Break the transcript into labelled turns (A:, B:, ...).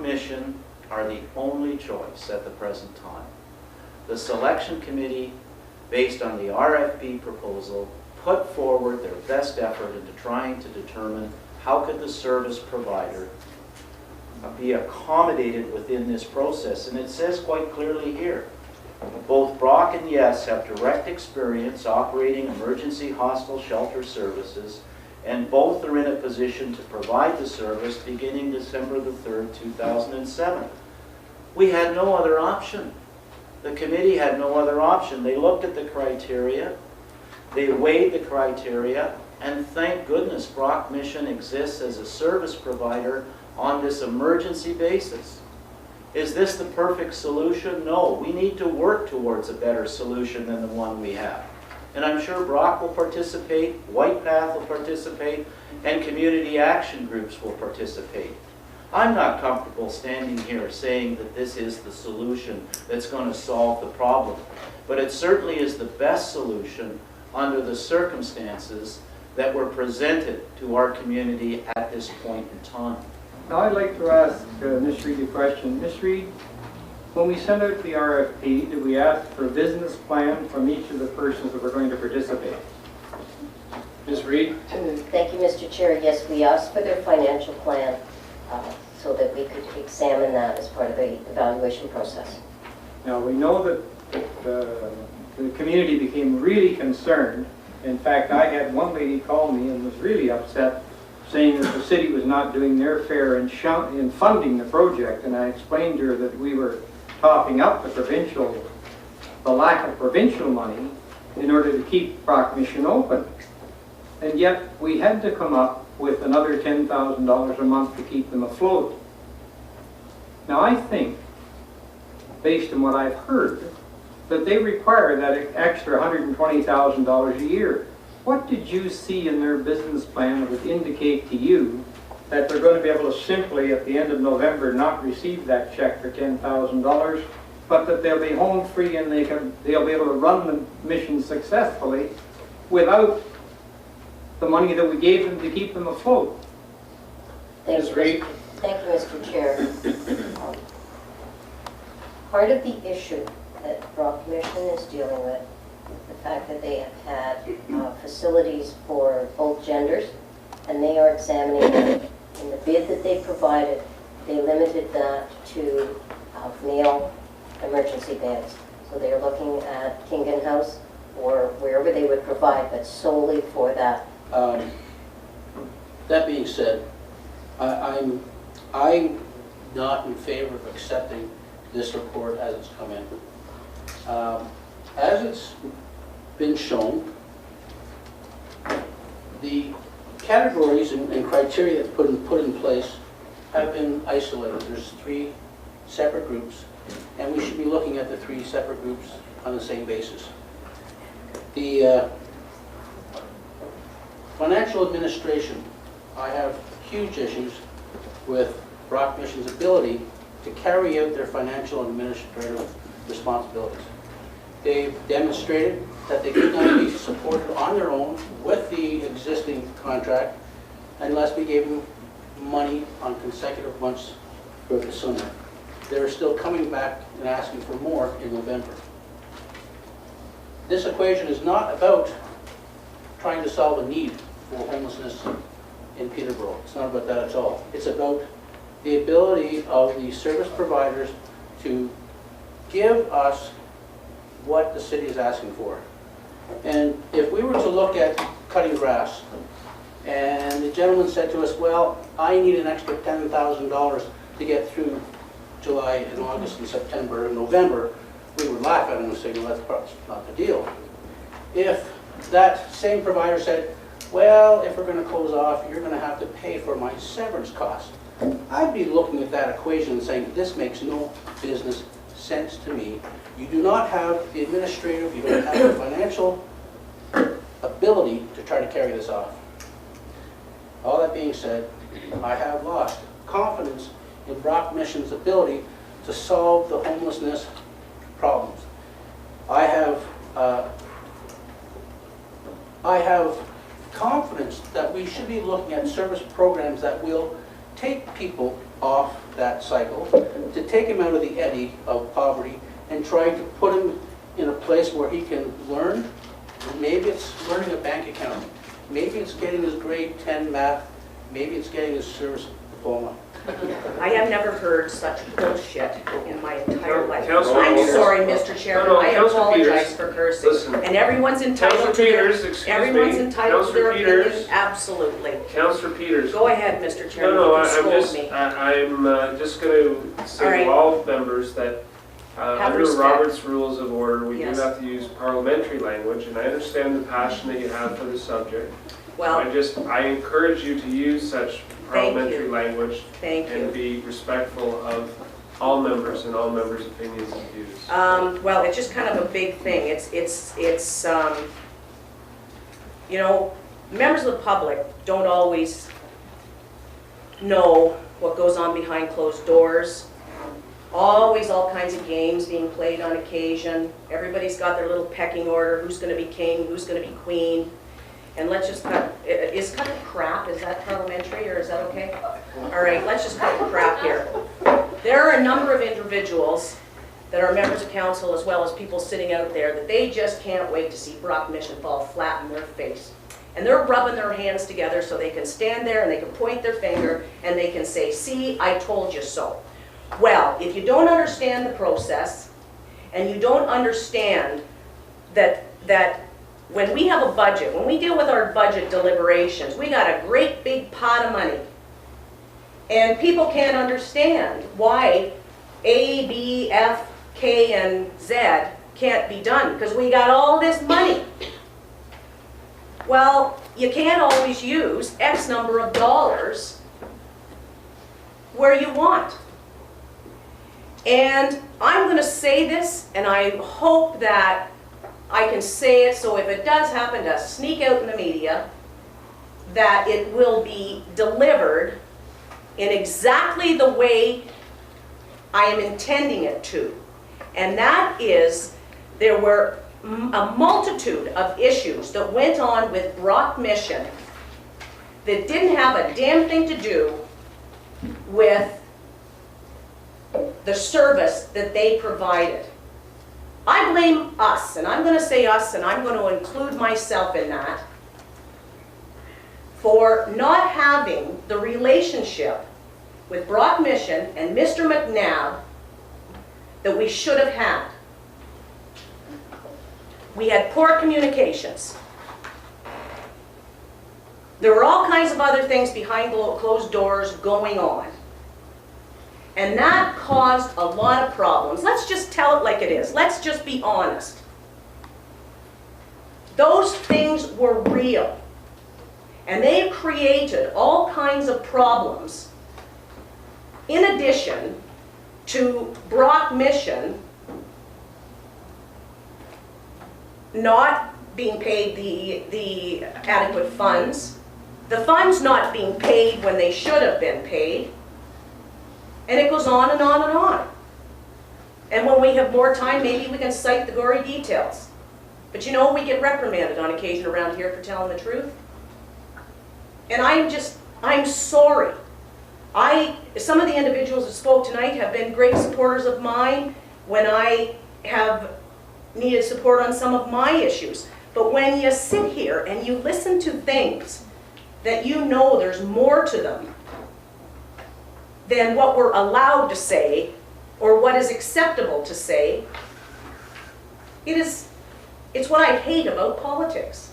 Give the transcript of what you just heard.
A: Mission are the only choice at the present time. The selection committee, based on the RFP proposal, put forward their best effort into trying to determine how could the service provider be accommodated within this process. And it says quite clearly here, both Brock and Yes have direct experience operating emergency hostel shelter services, and both are in a position to provide the service beginning December the 3rd, 2007. We had no other option. The committee had no other option. They looked at the criteria, they weighed the criteria, and thank goodness Brock Mission exists as a service provider on this emergency basis. Is this the perfect solution? No. We need to work towards a better solution than the one we have. And I'm sure Brock will participate, White Path will participate, and community action groups will participate. I'm not comfortable standing here saying that this is the solution that's going to solve the problem. But it certainly is the best solution under the circumstances that were presented to our community at this point in time.
B: Now I'd like to ask Ms. Reid a question. Ms. Reid, when we sent out the RFP, did we ask for a business plan from each of the persons that were going to participate? Ms. Reid?
C: Thank you, Mr. Chair. Yes, we asked for their financial plan so that we could examine that as part of the evaluation process.
B: Now we know that the community became really concerned. In fact, I had one lady call me and was really upset, saying that the city was not doing their fair in funding the project, and I explained to her that we were topping up the lack of provincial money in order to keep Brock Mission open. And yet we had to come up with another $10,000 a month to keep them afloat. Now I think, based on what I've heard, that they require that extra $120,000 a year. What did you see in their business plan that would indicate to you that they're going to be able to simply, at the end of November, not receive that check for $10,000, but that they'll be home free and they'll be able to run the mission successfully without the money that we gave them to keep them afloat?
C: Thank you, Mr. Chair. Part of the issue that Brock Mission is dealing with the fact that they have had facilities for both genders, and they are examining it. In the bid that they provided, they limited that to male emergency beds. So they are looking at Kingan House or wherever they would provide, but solely for that.
D: That being said, I'm not in favor of accepting this report as it's come in. As it's been shown, the categories and criteria that put in place have been isolated. There's 3 separate groups, and we should be looking at the 3 separate groups on the same basis. The financial administration, I have huge issues with Brock Mission's ability to carry out their financial and administrative responsibilities. They've demonstrated that they could not be supported on their own with the existing contract unless we gave them money on consecutive months for the summer. They're still coming back and asking for more in November. This equation is not about trying to solve a need for homelessness in Peterborough. It's not about that at all. It's about the ability of the service providers to give us what the city is asking for. And if we were to look at cutting grass, and the gentleman said to us, well, I need an extra $10,000 to get through July and August and September and November, we would laugh at him and say, well, that's probably not the deal. If that same provider said, well, if we're going to close off, you're going to have to pay for my severance costs, I'd be looking at that equation and saying, this makes no business sense to me. You do not have the administrative, you don't have the financial ability to try to carry this off. All that being said, I have lost confidence in Brock Mission's ability to solve the homelessness problems. I have confidence that we should be looking at service programs that will take people off that cycle, to take him out of the eddy of poverty and try to put him in a place where he can learn. Maybe it's learning a bank account. Maybe it's getting his grade 10 math. Maybe it's getting his service diploma.
E: I have never heard such bullshit in my entire life.
F: Councillor
E: I'm
F: Peters.
E: sorry, Mr. Chairman,
F: No,
E: I
F: Councillor
E: apologize
F: Peters,
E: for cursing.
F: listen.
E: And everyone's entitled
F: Councillor
E: to their,
F: Peters, excuse
E: everyone's
F: me.
E: entitled to their
F: Councillor
E: opinion,
F: Peters.
E: absolutely.
F: Councillor Peters.
E: Go ahead, Mr. Chairman,
F: No,
E: you can
F: I'm
E: scold
F: just,
E: me.
F: I'm just going to say
E: All right.
F: to all members that
E: Have
F: under
E: respect.
F: Robert's Rules of Order, we
E: Yes.
F: do have to use parliamentary language, and I understand the passion that you have for the subject.
E: Well,
F: I encourage you to use such parliamentary language
E: thank
F: and
E: you.
F: be respectful of all members and all members' opinions and views.
E: Well, it's just kind of a big thing. You know, members of the public don't always know what goes on behind closed doors. Always all kinds of games being played on occasion. Everybody's got their little pecking order, who's gonna be king, who's gonna be queen. And let's just cut, is cut the crap, is that parliamentary or is that okay? All right, let's just cut the crap here. There are a number of individuals that are members of council as well as people sitting out there that they just can't wait to see Brock Mission fall flat in their face. And they're rubbing their hands together so they can stand there and they can point their finger and they can say, see, I told you so. Well, if you don't understand the process and you don't understand that when we have a budget, when we deal with our budget deliberations, we got a great big pot of money. And people can't understand why A, B, F, K, and Z can't be done because we got all this money. Well, you can't always use X number of dollars where you want. And I'm going to say this, and I hope that I can say it so if it does happen to sneak out in the media, that it will be delivered in exactly the way I am intending it to. And that is, there were a multitude of issues that went on with Brock Mission that didn't have a damn thing to do with the service that they provided. I blame us, and I'm going to say us, and I'm going to include myself in that, for not having the relationship with Brock Mission and Mr. McNabb that we should have had. We had poor communications. There were all kinds of other things behind closed doors going on. And that caused a lot of problems. Let's just tell it like it is. Let's just be honest. Those things were real. And they created all kinds of problems in addition to Brock Mission not being paid the adequate funds, the funds not being paid when they should have been paid, and it goes on and on and on. And when we have more time, maybe we can cite the gory details. But you know, we get reprimanded on occasion around here for telling the truth. And I'm sorry. Some of the individuals that spoke tonight have been great supporters of mine when I have needed support on some of my issues. But when you sit here and you listen to things that you know there's more to them than what we're allowed to say or what is acceptable to say, it's what I hate about politics.